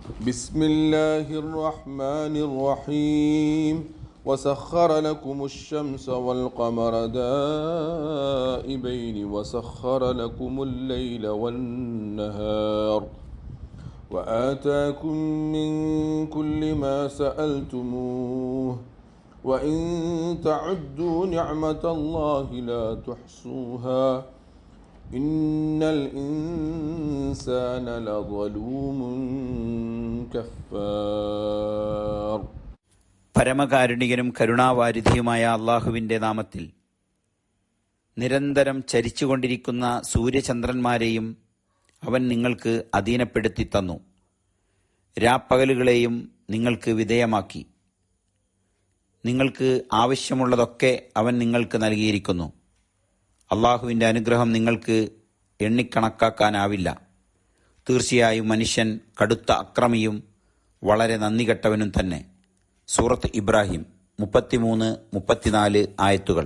بسم الله الرحمن الرحيم وسخر لكم الشمس والقمر دائبين وسخر لكم الليل والنهار وآتاكم من كل ما سألتموه وإن تعدوا نعمة الله لا تحصوها إن الإنسان لظلوم كفار. പരമകാരുണികനും കരുണാവാരിധിയുമായ അള്ളാഹുവിൻ്റെ നാമത്തിൽ. നിരന്തരം ചരിച്ചുകൊണ്ടിരിക്കുന്ന സൂര്യചന്ദ്രന്മാരെയും അവൻ നിങ്ങൾക്ക് അധീനപ്പെടുത്തി തന്നു. രാപ്പകലുകളെയും നിങ്ങൾക്ക് വിധേയമാക്കി. നിങ്ങൾക്ക് ആവശ്യമുള്ളതൊക്കെ അവൻ നിങ്ങൾക്ക് നൽകിയിരിക്കുന്നു. അള്ളാഹുവിൻ്റെ അനുഗ്രഹം നിങ്ങൾക്ക് എണ്ണിക്കണക്കാക്കാനാവില്ല. തീർച്ചയായും മനുഷ്യൻ കടുത്ത അക്രമിയും വളരെ നന്ദികെട്ടവനും തന്നെ. സൂറത്ത് ഇബ്രാഹിം 33-34 ആയത്തുകൾ.